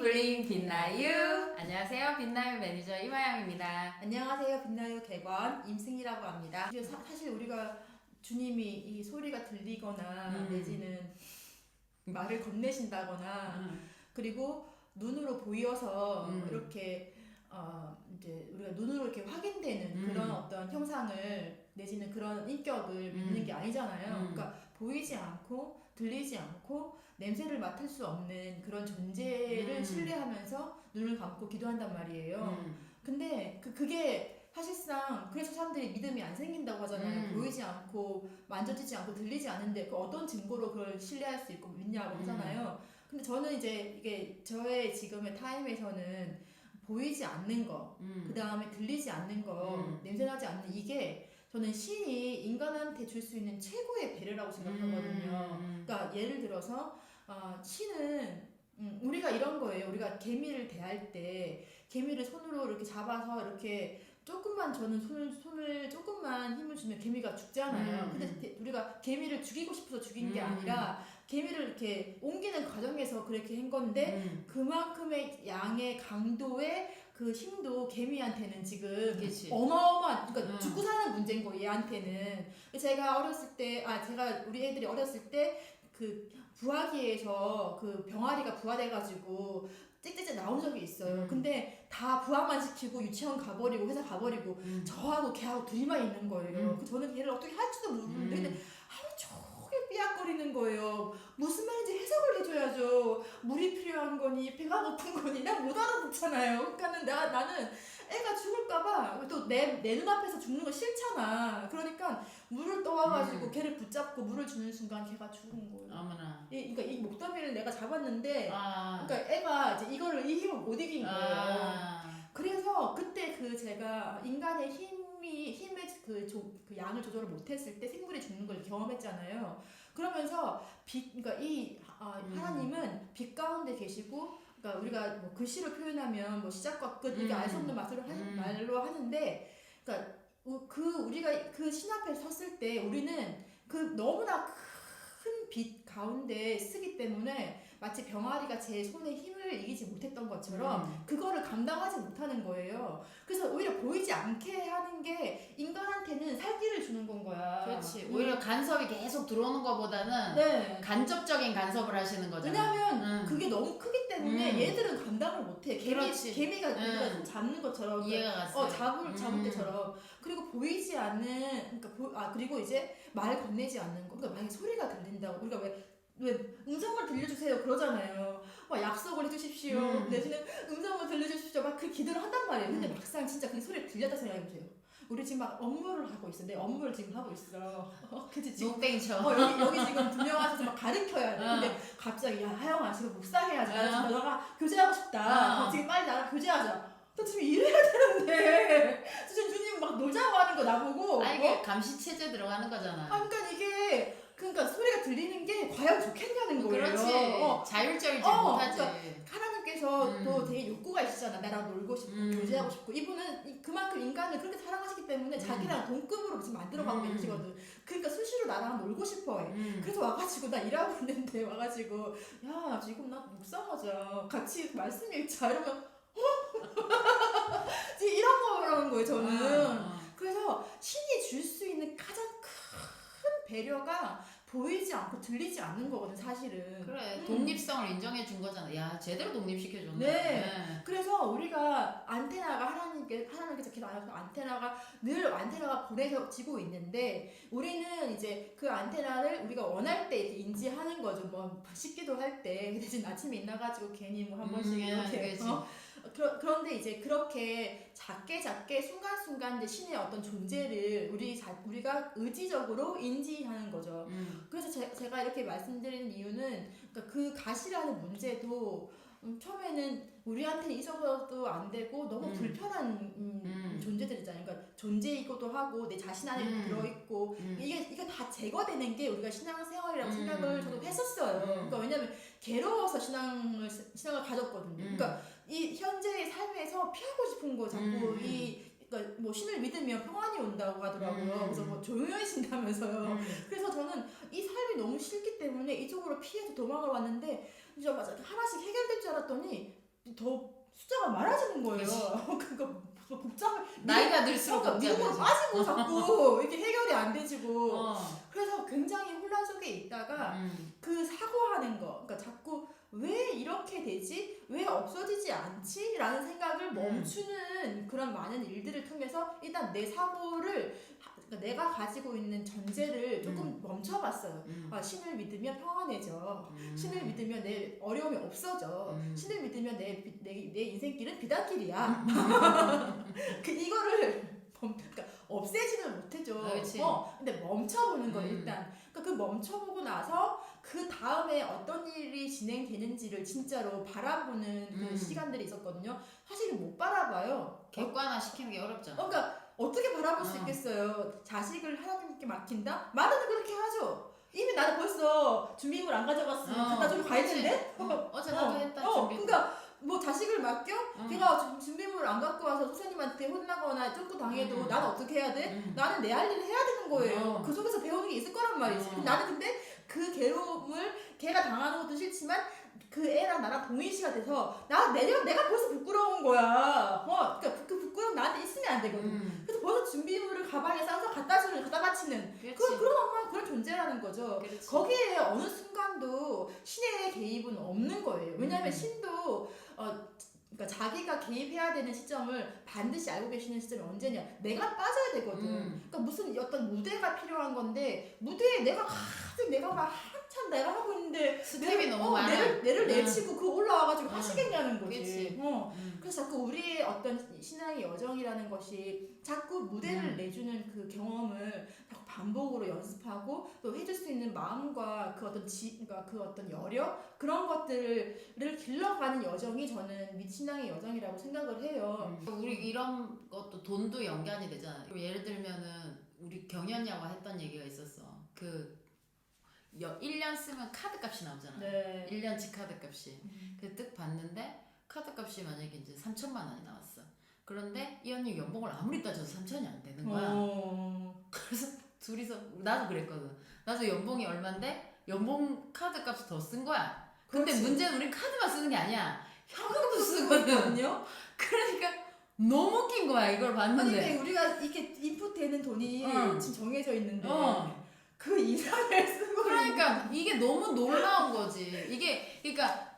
블링블링 빛나유. 안녕하세요, 빛나유 매니저 이마영입니다. 안녕하세요. 빛나요 개관 임승희라고 합니다. 사실 우리가 주님이 이 소리가 들리거나 내지는 말을 건네신다거나 그리고 눈으로 보여서 이렇게 이제 우리가 눈으로 이렇게 확인되는 그런 어떤 형상을 내지는 그런 인격을 믿는 게 아니잖아요. 그러니까 보이지 않고 들리지 않고 냄새를 맡을 수 없는 그런 존재를 신뢰하면서 눈을 감고 기도한단 말이에요. 근데 그게 사실상 그래서 사람들이 믿음이 안 생긴다고 하잖아요. 보이지 않고 만져지지 않고 들리지 않는데 그 어떤 증거로 그걸 신뢰할 수 있고 믿냐고 하잖아요. 근데 저는 이제 이게 저의 지금의 타임에서는 보이지 않는 거, 그 다음에 들리지 않는 거, 냄새나지 않는 이게 저는 신이 인간한테 줄 수 있는 최고의 배려라고 생각하거든요. 그러니까 예를 들어서 신은 우리가 이런 거예요. 우리가 개미를 대할 때 개미를 손으로 이렇게 잡아서 이렇게 조금만 저는 손을 조금만 힘을 주면 개미가 죽잖아요. 근데 우리가 개미를 죽이고 싶어서 죽인 게 아니라 개미를 이렇게 옮기는 과정에서 그렇게 한 건데 그만큼의 양의 강도의 그 힘도 개미한테는 지금 그치. 어마어마한 그러니까 죽고 사는 문제인 거예요. 얘한테는. 제가 어렸을 때 제가 우리 애들이 어렸을 때 그 부화기에서 그 병아리가 부화돼가지고 짹짹짹 나온 적이 있어요. 근데 다 부화만 시키고 유치원 가버리고 회사 가버리고 저하고 걔하고 둘이만 있는 거예요. 저는 걔를 어떻게 할지도 모르는데 근데 하루 종일 삐약거리는 거예요. 무슨 말인지 해석을 해줘야죠. 물이 필요한 거니 배가 고픈 거니 난 못 알아듣잖아요. 그러니까는 나는 애가 죽을까봐 또 내 눈앞에서 죽는 거 싫잖아. 그러니까 물을 떠와가지고 걔를 붙잡고 물을 주는 순간 걔가 죽은 거예요. 어머나. 그러니까 이 목덜미를 내가 잡았는데 그러니까 애가 이제 이 힘을 못 이긴 거예요. 그래서 그때 제가 인간의 힘의 그 양을 조절을 못했을 때 생물이 죽는 걸 경험했잖아요. 그러면서 그러니까 하나님은 빛 가운데 계시고, 그러니까 우리가 뭐 글씨로 표현하면 뭐 시작과 끝 이게 알 수 없는 말로 하는데, 그러니까 우리가 그 신 앞에 섰을 때 우리는 그 너무나 큰 빛 가운데 쓰기 때문에 마치 병아리가 제 손에 힘을 이기지 못했던 것처럼 그거를 감당하지 못하는 거예요. 그래서 오히려 보이지 않게 하는 게 인간한테는 살기를 주는 건 거야. 그렇지. 오히려 간섭이 계속 들어오는 것보다는 네. 간접적인 간섭을 하시는 거잖아. 왜냐하면 그게 너무 크기 때문에 얘들은 감당을 못해. 개미가 우리가 잡는 것처럼 이해가 갔어요. 잡을 때처럼. 그리고 보이지 않는 그리고 이제 말 건네지 않는 거. 그러니까 만약에 소리가 들린다고 우리가 왜 음성을 들려주세요 그러잖아요. 막 약속을 해주십시오. 내지는 음성을 들려주십시오. 막 그 기도를 한단 말이에요. 근데 막상 진짜 그 소리를 들렸다 생각해보세요. 우리 지금 막 업무를 하고 있어. 내 업무를 지금 하고 있어. 그치 지금. 농땡이쳐. 여기 지금 두 명 와서 막 가르쳐야 돼. 근데 갑자기 야 하영아 지금 묵상해야지. 나 지금 너가 교제하고 싶다. 지금 빨리 나랑 교제하자. 나 지금 일해야 되는데 지금 주님 막 놀자고 하는 거 나보고. 이게 감시체제 들어가는 거잖아. 그러니까 이게 소리가 들리는 게 과연 좋겠냐는 거예요. 그렇지. 자율적이지 못하지. 그러니까 하나님께서 또 되게 욕구가 있으잖아. 나랑 놀고 싶고 교제하고 싶고. 이분은 그만큼 인간을 그렇게 사랑하시기 때문에 자기랑 동급으로 지금 만들어가고 계시거든. 그러니까 수시로 나랑 놀고 싶어해. 그래서 와가지고 나 일하고 있는데 와가지고 야 지금 나 묵상하자. 같이 말씀 읽자 이러면 지금 이런 거라는 거예요 저는. 그래서 신이 줄 수 있는 가장 큰 배려가 보이지 않고 들리지 않는 거거든 사실은. 그래. 독립성을 인정해 준 거잖아. 야 제대로 독립시켜줬네. 네. 그래서 우리가 안테나가 하나님께서 기도하셔서 안테나가 보내지고 있는데 우리는 이제 그 안테나를 우리가 원할 때 이렇게 인지하는 거죠. 뭐 씻기도 할 때 대신 아침에 일어나가지고 괜히 뭐 한 번씩 이렇게 그런데 이제 그렇게 작게 순간순간 이제 신의 어떤 존재를 우리가 의지적으로 인지하는 거죠. 그래서 제가 이렇게 말씀드리는 이유는 그러니까 그 가시라는 문제도 처음에는 우리한테 있어서도 안 되고 너무 불편한 존재들이잖아요. 그러니까 존재이기도 하고 내 자신 안에 들어있고 이게 다 제거되는 게 우리가 신앙생활이라고 생각을 저도 했었어요. 그러니까 왜냐면 괴로워서 신앙을 가졌거든요. 그러니까 이 현재의 삶에서 피하고 싶은 거 자꾸 그러니까 뭐 신을 믿으면 평안이 온다고 하더라고요. 그래서 뭐 조용해진다면서요. 그래서 저는 이 삶이 너무 싫기 때문에 이쪽으로 피해서 도망을 왔는데 이제 하나씩 해결될 줄 알았더니 더 숫자가 많아지는 거예요. 그치. 그러니까 복잡해. 나이가 들수록 미국으로 복잡해져. 빠지고 자꾸 이렇게 해결이 안 되지고 어. 그래서 굉장히 혼란 속에 있다가 그 사고하는 거, 그러니까 자꾸 왜 이렇게 되지? 왜 없어지지 않지? 라는 생각을 멈추는 그런 많은 일들을 통해서 일단 내 사고를 그러니까 내가 가지고 있는 전제를 조금 멈춰봤어요. 아, 신을 믿으면 평안해져. 신을 믿으면 내 어려움이 없어져. 신을 믿으면 내 인생길은 비단길이야. 이거를 그러니까 없애지는 못해줘. 그렇지. 근데 멈춰보는 거예요 일단. 그러니까 그 멈춰보고 나서 그 다음에 어떤 일이 진행되는지를 진짜로 바라보는 그 시간들이 있었거든요. 사실 못 바라봐요. 객관화 시키는 게 어렵잖아. 그러니까 어떻게 바라볼 수 있겠어요? 자식을 하나님께 맡긴다? 말은 그렇게 하죠. 이미 나는 벌써 준비물 안 가져갔으면 갖다 주러 가야 되는데? 어제 나도 했다 준비. 그러니까 뭐 자식을 맡겨? 걔가 준비물을 안 갖고 와서 선생님한테 혼나거나 쫓고 당해도 나는 어떻게 해야 돼? 나는 내 할 일을 해야 되는 거예요. 그 속에서 배우는 게 있을 거란 말이지. 나는 근데 그 괴로움을 걔가 당하는 것도 싫지만 그 애랑 나랑 동일시가 돼서 내가 벌써 부끄러운 거야. 그러니까 그 부끄러움 나한테 있으면 안 되거든. 그래서 벌써 준비물을 가방에 싸서 갖다 바치는 그런 엄마 그런 존재라는 거죠. 그렇지. 거기에 어느 순간도 신의 개입은 없는 거예요. 왜냐하면 신도 그러니까 자기가 개입해야 되는 시점을 반드시 알고 계시는 시점이 언제냐? 내가 빠져야 되거든. 그러니까 무슨 어떤 무대가 필요한 건데 무대에 내가 막 한참 내가 하고 있는데 스텝이 너무 많아. 내를 내치고 그 올라와가지고 하시겠냐는 거지. 그치. 그래서 자꾸 우리의 어떤 신앙의 여정이라는 것이 자꾸 무대를 내주는 그 경험을 자꾸 반복으로 연습하고 또 해줄 수 있는 마음과 그 어떤 그러니까 그 어떤 여력 그런 것들을 길러가는 여정이 저는 신앙의 여정이라고 생각을 해요. 우리 이런 것도 돈도 연관이 되잖아. 예를 들면은 우리 경연야와 했던 얘기가 있었어. 그 1년 쓰면 카드값이 나오잖아. 네. 1년치 카드값이. 그래서 뜩 봤는데 카드값이 만약에 이제 3천만 원이 나왔어. 그런데 이 언니 연봉을 아무리 따져도 3천이 안 되는 거야. 그래서 둘이서 나도 그랬거든. 나도 연봉이 얼만데 연봉 카드값을 더 쓴 거야. 근데 그렇지. 문제는 우리 카드만 쓰는 게 아니야. 현금도 쓰거든. 그러니까 너무 웃긴 거야 이걸 봤는데. 아니 우리가 이렇게 인풋되는 돈이 지금 정해져 있는데 그 이상을 쓰고 그러니까 이게 너무 놀라운 거지. 이게 그러니까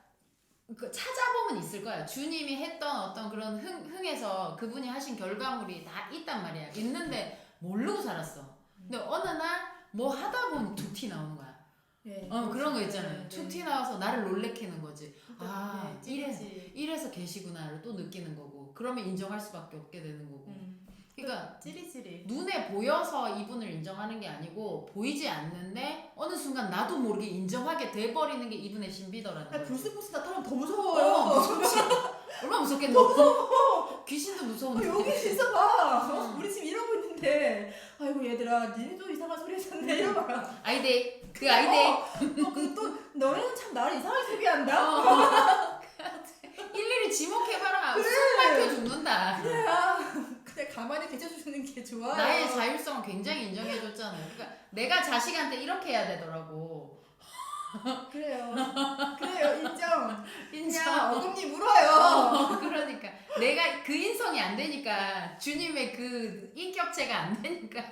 찾아보면 있을 거야. 주님이 했던 어떤 그런 흥에서 그분이 하신 결과물이 다 있단 말이야. 있는데 모르고 살았어. 근데 어느 날 뭐 하다 보면 툭튀 나오는 거야. 네, 그런 거 있잖아요. 툭튀 나와서 나를 놀래키는 거지. 아, 네, 이래서 계시구나를 또 느끼는 거고. 그러면 인정할 수밖에 없게 되는 거고. 그러니까 찌릿찌릿 눈에 보여서 이분을 인정하는 게 아니고 보이지 않는데 어느 순간 나도 모르게 인정하게 돼버리는 게 이분의 신비더라는 거지. 불스부스 나타나면 더 무서워요. 무섭지. 얼마나 무섭겠노. 너무 무서워. 귀신도 무서운데. 여기 있어봐. 우리 지금 이러고 있는데 아이고 얘들아 니네도 이상한 소리 했었네 이러봐. 아이데이. 그 아이데이. 또 너네는 참 나를 이상하게 소개한다. 일일이 지목해봐라. 그래. 숨 막혀 죽는다. 그래야 그냥 가만히 계셔주는 게 좋아요. 나의 자율성을 굉장히 인정해줬잖아요. 그러니까 내가 자식한테 이렇게 해야 되더라고. 그래요 인정. 인정. 그냥 어금니 물어요. 그러니까 내가 그 인성이 안 되니까 주님의 그 인격체가 안 되니까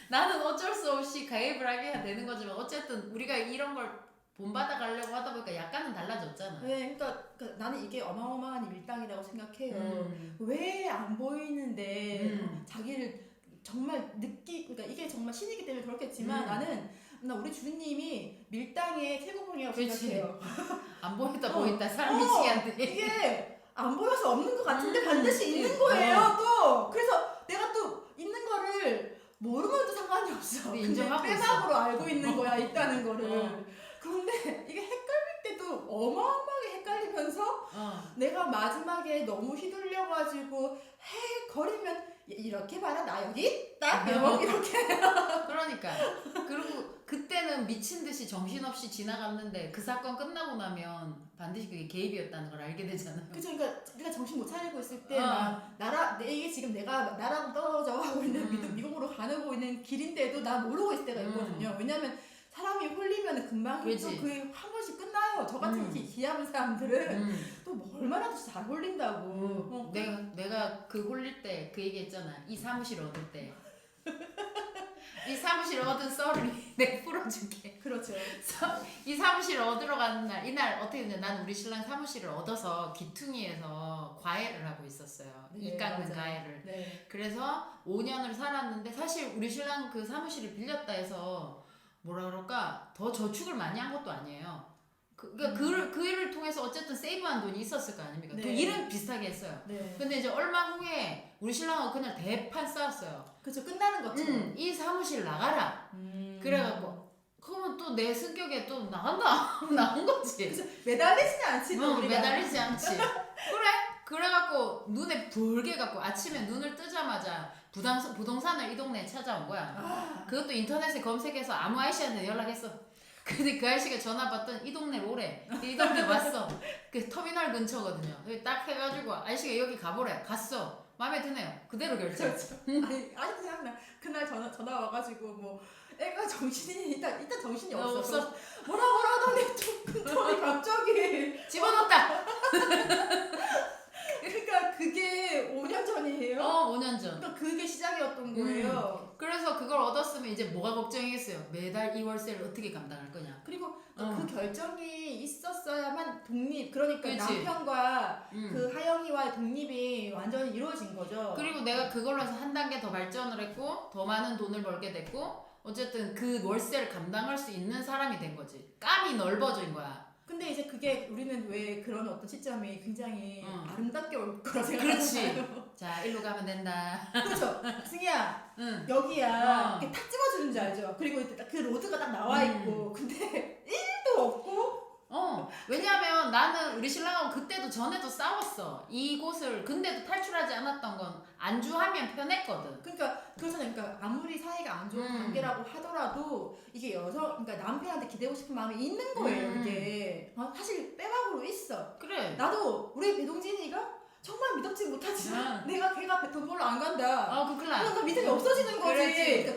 나는 어쩔 수 없이 가입을 하게 해야 되는 거지만 어쨌든 우리가 이런 걸 본받아 가려고 하다 보니까 약간은 달라졌잖아. 네, 그러니까 나는 이게 어마어마한 일당이라고 생각해요. 왜 안 보이는데 자기를 정말 그러니까 이게 정말 신이기 때문에 그렇겠지만 나 우리 주님이 밀당의 최고봉이라고 생각해요. 안 보였다 보였다 사람 미치게 한데. 이게 안 보여서 없는 것 같은데 반드시 있는 거예요 또. 그래서 내가 또 있는 거를 모르면 또 상관이 없어. 근데 인정하고 빼박으로 알고 있는 거야 있다는 거를. 그런데 이게 헷갈릴 때도 어마어마하게 헷갈리면서 내가 마지막에 너무 휘둘려가지고 거리면 이렇게 봐라 나 여기 있다 이렇게. 그러니까 그리고 그때는 미친 듯이 정신없이 지나갔는데 그 사건 끝나고 나면 반드시 그게 개입이었다는 걸 알게 되잖아요. 그쵸. 그러니까 내가 정신 못 차리고 있을 때 이게 지금 내가 나랑 떨어져 하고 있는 미국으로 가고 있는 길인데도 나 모르고 있을 때가 있거든요. 왜냐면 사람이 홀리면 금방 그치. 그한 번씩 끝나요. 저 같은 기합은 사람들은 또 뭐 얼마나 더 잘 홀린다고. 내가 그 홀릴 때 그 얘기했잖아. 이 사무실 얻을 때. 이 사무실 얻은 썰을 내가 풀어줄게. 그렇죠. 이 사무실 얻으러 가는 날, 이날 어떻게 됐냐? 나는 우리 신랑 사무실을 얻어서 기퉁이에서 과외를 하고 있었어요. 네, 이 깎는 맞아요. 과외를. 네. 그래서 5년을 살았는데 사실 우리 신랑 그 사무실을 빌렸다 해서 뭐라 그럴까 더 저축을 많이 한 것도 아니에요. 그러니까 그 일을 통해서 어쨌든 세이브한 돈이 있었을 거 아닙니까? 네. 그 일은 비슷하게 했어요. 네. 근데 이제 얼마 후에 우리 신랑하고 그냥 대판 싸웠어요. 그렇죠. 끝나는 거죠. 이 사무실 나가라. 그래갖고 그러면 또 내 성격에 또 나간다. 나온 거지. 그래서 매달리지는 않지. 또 우리가. 매달리지 않지. 그래? 그래갖고 눈에 붉게 갖고 아침에 눈을 뜨자마자 부동산을 이 동네에 찾아온 거야. 그것도 인터넷에 검색해서 아무 아저씨한테 연락했어. 근데 그 아저씨가 전화 받던 이 동네로 오래. 이 동네 왔어. 그 터미널 근처거든요. 여기 딱 해가지고 아저씨가 여기 가보래. 갔어. 마음에 드네요. 그대로 결정. 그렇죠. 아니 아직도 생각나. 그날 전화 와가지고 뭐 애가 정신이 일단 정신이 없어서 뭐라 하더니 톤이 갑자기 집어넣었다. 그러니까 그게 5년 전이에요. 5년 전. 그러니까 그게 시작이었던 거예요. 그래서 그걸 얻었으면 이제 뭐가 걱정이겠어요. 매달 이 월세를 어떻게 감당할 거냐. 그리고 그 결정이 있었어야만 그러니까 그치. 남편과 그 하영이와의 독립이 완전히 이루어진 거죠. 그리고 내가 그걸로 해서 한 단계 더 발전을 했고 더 많은 돈을 벌게 됐고 어쨌든 그 월세를 감당할 수 있는 사람이 된 거지. 깜이 넓어진 거야. 근데 이제 그게 우리는 왜 그런 어떤 시점이 굉장히 아름답게 올 거라 생각하잖아요. 그렇지. 자, 일로 가면 된다. 그렇죠. 승희야, 응. 여기야. 이렇게 탁 집어주는 줄 알죠? 그리고 그 로드가 딱 나와 있고, 근데 1도 없고. 왜냐하면 나는 우리 신랑하고 그때도 전에도 싸웠어. 이곳을 근데도 탈출하지 않았던 건 안주하면 편했거든. 그러니까 그렇잖아요. 그러니까 아무리 사이가 안 좋은 관계라고 하더라도 이게 그러니까 남편한테 기대고 싶은 마음이 있는 거예요. 이게 사실 빼박으로 있어. 그래. 나도 우리 배동진이가 정말 믿었지 못하지만 걔가 돈 벌러 안 간다. 큰일 나. 그러니까 믿음이 없어지는 거지. 그렇지.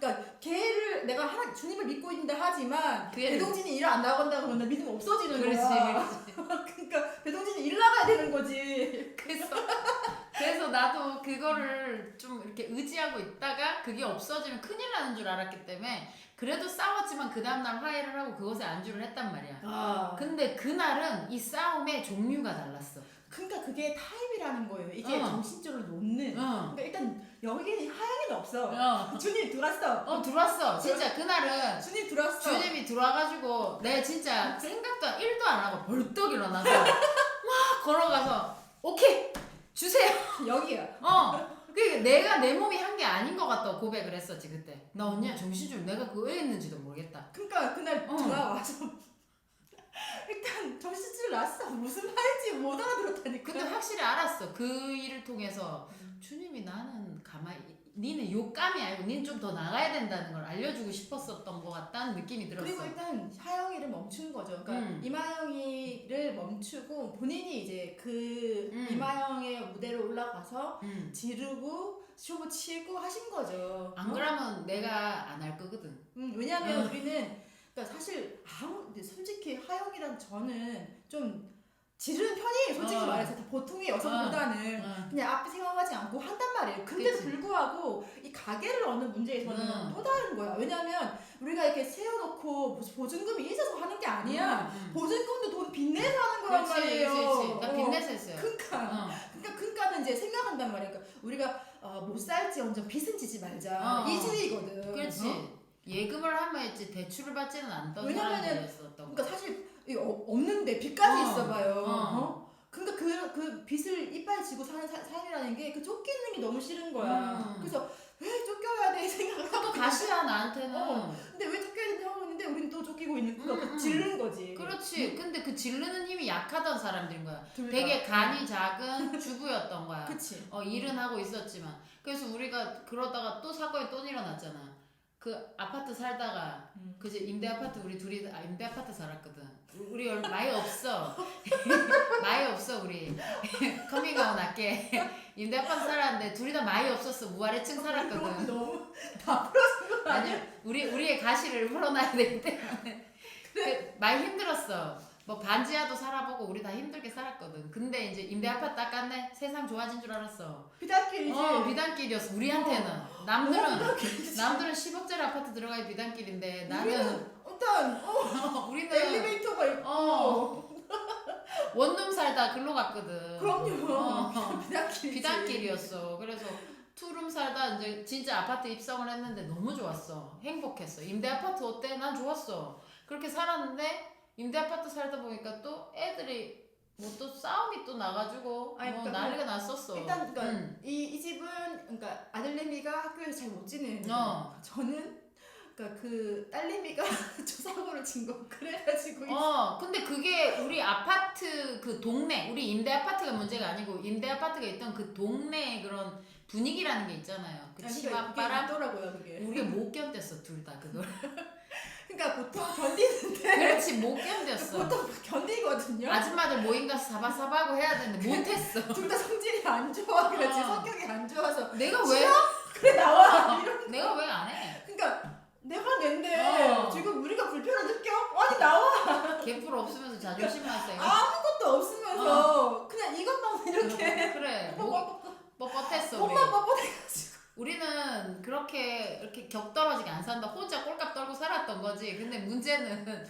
그러니까 걔를 내가 주님을 믿고 있는다 하지만 걔를. 배동진이 일을 안 나간다 그러면 믿음 없어지는 그렇지. 거야. 그러니까 배동진이 일 나가야 되는 거지. 그래서 나도 그거를 좀 이렇게 의지하고 있다가 그게 없어지면 큰일 나는 줄 알았기 때문에 그래도 싸웠지만 그 다음날 화해를 하고 그것에 안주를 했단 말이야. 근데 그날은 이 싸움의 종류가 달랐어. 그러니까 그게 타입이라는 거예요. 이게 정신줄을 놓는. 그러니까 일단 여기는 하영이는 없어. 주님 들어왔어. 들어왔어. 진짜 그날은 주님 들어왔어. 주님이 들어와가지고 내가 진짜 생각도 1도 안 하고 벌떡 일어나서 막 걸어가서 오케이 주세요. 여기야. 그러니까 내가 내 몸이 한 게 아닌 것 같다고 고백을 했었지 그때. 나 언니야 정신줄 내가 그거 왜 했는지도 모르겠다. 그러니까 그날 전화 와서 일단 정신줄 났어. 무슨 말인지 못 알아들었다니까. 근데 확실히 알았어. 그 일을 통해서 주님이 나는 가만히 니는 욕감이 아니고 니는 좀 더 나가야 된다는 걸 알려주고 싶었었던 것 같다는 느낌이 들었어. 그리고 일단 하영이를 멈춘 거죠. 그러니까 이마영이를 멈추고 본인이 이제 그 이마영의 무대로 올라가서 지르고 쇼부 치고 하신 거죠. 안 그러면 내가 안 할 거거든. 왜냐면 우리는 그러니까 사실 근데 솔직히 하영이랑 저는 좀 지르는 편이에요. 솔직히 말해서 다 보통의 여성보다는 그냥 앞에 생각하지 않고 한단 말이에요. 근데도 그치. 불구하고 이 가게를 얻는 문제에서는 또 다른 거야. 왜냐면 우리가 이렇게 세워놓고 보증금이 있어서 하는 게 아니야. 보증금도 돈 빚내서 하는 거란 말이에요. 그렇지. 나 빚내서 했어요. 그러니까는 이제 생각한단 말이야. 그러니까 우리가 못 살지 언제 빚은 지지 말자. 이 주의거든. 그렇지. 예금을 하면 했지 대출을 받지는 않던 왜냐면은 사람들이었었던 그러니까 사실 없는데 빚까지 있어봐요. 그러니까 그 빚을 이빨 지고 사는 삶이라는 게 그 쫓기는 게 너무 싫은 거야. 그래서 왜 쫓겨야 돼 생각을 하고 가시야 나한테는. 근데 왜 쫓겨야 되는지 하고 있는데 우리는 또 쫓기고 있는 그러니까 지르는 거지. 그렇지. 근데 그 지르는 힘이 약하던 사람들인 거야. 둘 되게 다. 간이 작은 주부였던 거야. 그치. 일은 하고 있었지만. 그래서 우리가 그러다가 또 사건이 또 일어났잖아. 그 아파트 살다가 그지 임대 아파트 우리 둘이 임대 아파트 살았거든. 우리 많이 없어. 많이 없어 우리. 우리 커밍아웃 할게. 임대 아파트 살았는데 둘이 다 많이 없었어. 무아래층 살았거든. 너무 다 풀어준 거 아니 아니야? 우리의 가시를 풀어놔야 되기 때문에 많이 힘들었어. 뭐 반지하도 살아보고 우리 다 힘들게 살았거든. 근데 이제 임대 아파트 딱 갔네. 세상 좋아진 줄 알았어. 비단길이지. 비단길이었어. 우리한테는. 남들은 10억짜리 아파트 들어가야 비단길인데 나는 일단 우리는 엘리베이터가 있고 원룸 살다 글로 갔거든. 그럼요. 비단길이지. 비단길이었어. 그래서 투룸 살다 이제 진짜 아파트 입성을 했는데 너무 좋았어. 행복했어. 임대 아파트 어때? 난 좋았어. 그렇게 살았는데 임대 아파트 살다 보니까 또 애들이 뭐 또 싸움이 또 나가지고 아니, 뭐 그러니까 난리가 났었어. 일단 그러니까 이 집은 그러니까 아들내미가 학교에서 잘 못 지내는 저는 그러니까 그 딸내미가 저 사고를 친 거 그래가지고 근데 그게 우리 아파트 그 동네 우리 임대 아파트가 문제가 아니고 임대 아파트가 있던 그 동네 그런 분위기라는 게 있잖아요. 그 치맛바람 있더라고요 그게. 우리가 못 견뎠어 둘 다 그걸. 그러니까 보통 견디는데 그렇지 못 견뎠어. 보통 견디거든요. 아줌마들 모임 가서 사바사바하고 해야 되는데 못했어. 둘 다 성질이 안 좋아. 그렇지 성격이 안 좋아서 내가 왜? 그래 나와. 이런. 내가 왜 안 해? 그러니까 내가 낸데 지금 우리가 불편을 느껴? 아니 나와. 개뿔 없으면서 자존심만 세요. 아무것도 없으면서 그냥 이것만 이렇게 그래 뻣뻣했어 우리. 몸만 뻣뻣해가지고. 우리는 그렇게 이렇게 격떨어지게 안 산다. 혼자 꼴값 떨고 살았던 거지. 근데 문제는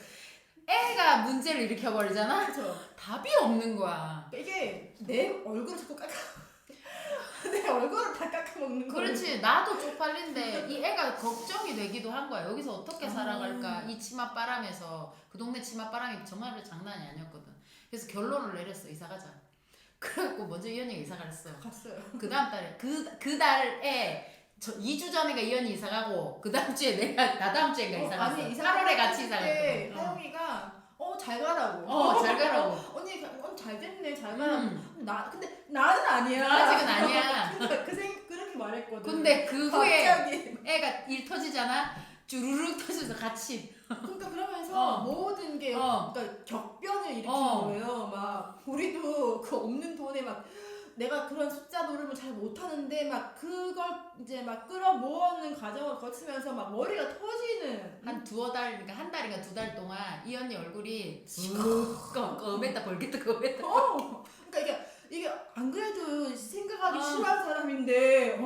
애가 문제를 일으켜버리잖아. 그렇죠. 답이 없는 거야. 이게 내 얼굴을 자꾸 내 얼굴을 다 깎아먹는 거야. 그렇지. 나도 쪽팔린데 이 애가 걱정이 되기도 한 거야. 여기서 어떻게 살아갈까. 이 치맛바람에서. 그 동네 치맛바람이 정말 장난이 아니었거든. 그래서 결론을 내렸어. 이사가자. 그래갖고 먼저 이현이가 이사가 했어. 갔어요. 그 다음 달에 그 달에 2주 전에가 이현이 이사가고 그 다음 주에 내가 다다음 주에가 이사갔어. 8월에 같이 이사갔거든. 하영이가 잘 가라고. 잘 가라고. 언니 잘 됐네 잘 가라고. 근데 나는 아니야. 아직은 아니야. 그러니까 그렇게 말했거든. 근데 그 후에 갑자기. 애가 일 터지잖아. 주르륵 터져서 같이. 그러니까 그러면서 모든 게 그러니까 격변을 일으킨 거예요. 막 우리도 그 없는 돈에 막 내가 그런 숫자 노름을 잘 못하는데 막 그걸 이제 막 끌어모으는 과정을 거치면서 막 머리가 터지는 한 두어 달, 그러니까 한 달인가 두 달 동안 이 언니 얼굴이 검했다 벌겠다 검했다. 그러니까 이게 안 그래도 생각하기 싫어하는 사람인데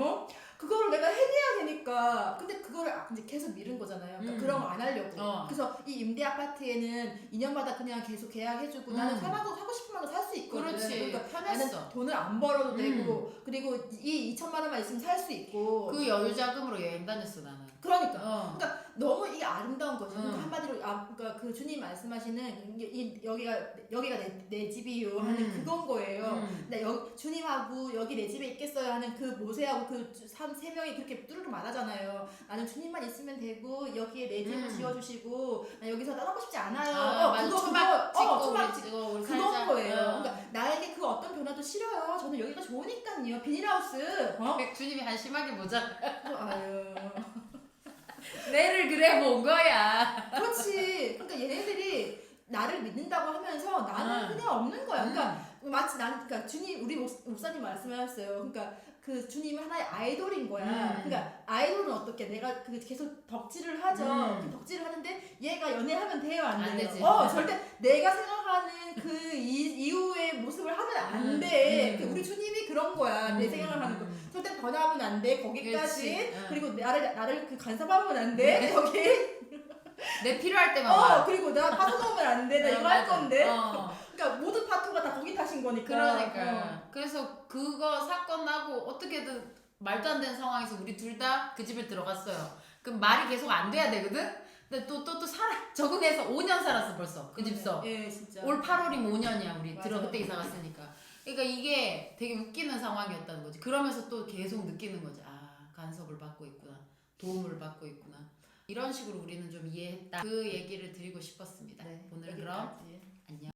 그거를 내가 해내야 되니까 근데 그거를 이제 계속 미룬 거잖아요. 그러니까 그런 거 안 하려고. 그래서 이 임대 아파트에는 2년마다 그냥 계속 계약해주고 나는 사고 싶은 거 살 수 있거든. 그렇지. 그러니까 편했어. 나는 돈을 안 벌어도 되고 그리고 이 2천만 원만 있으면 살 수 있고. 그 여유 자금으로 여행 다녔어 나는. 그러니까 너무 이게 아름다운 거죠. 그러니까 한마디로 그러니까 그 주님 말씀하시는 여기가 내 집이요 하는 그건 거예요. 근데 주님하고 여기 내 집에 있겠어요 하는 그 모세하고 그 세 명이 그렇게 뚜루루 말하잖아요. 나는 주님만 있으면 되고 여기에 내 집을 지어주시고 나 여기서 떠나고 싶지 않아요. 맞아. 초막 찍고 우리 그건 살자. 거예요. 그러니까 나에게 그 어떤 변화도 싫어요. 저는 여기가 좋으니까요. 비닐하우스. 주님이 한심하게 보자. 아유. 내를 그래 본 거야. 그렇지. 그러니까 얘네들이 나를 믿는다고 하면서 나는 그냥 없는 거야. 그러니까 마치 그러니까 주님 우리 목사님 말씀하셨어요. 그러니까 그 주님은 하나의 아이돌인 거야. 그러니까 아이돌은 어떻게 내가 계속 덕질을 하죠. 그 덕질을 하는데 얘가 연애하면 돼요, 안 돼요? 되지. 절대 내가 생각하는 그 이후의 모습을 하면 안 돼. 우리 주님이 그런 거야. 내 생각을 하는 거. 절대 변하면 안 돼. 거기까지. 그리고 나를 그 간섭하면 안 돼. 여기. 내 필요할 때만. 그리고 나 파토 넣으면 안 돼. 나 이거 할 건데. 그러니까 모든 파토가 다 거기 탓인 거니까. 그러니까. 그래서 그거 사건 나고 어떻게든 말도 안 되는 상황에서 우리 둘 다 그 집에 들어갔어요. 그럼 말이 계속 안 돼야 되거든? 근데 또 적응해서 5년 살았어 벌써 그 집서. 예, 진짜. 올 8월이면 5년이야 우리 맞아. 그때 이사 갔으니까. 그러니까 이게 되게 웃기는 상황이었다는 거지. 그러면서 또 계속 느끼는 거지. 간섭을 받고 있구나. 도움을 받고 있구나. 이런 식으로 우리는 좀 이해했다. 그 얘기를 드리고 싶었습니다. 네, 오늘 그럼 여기까지. 안녕.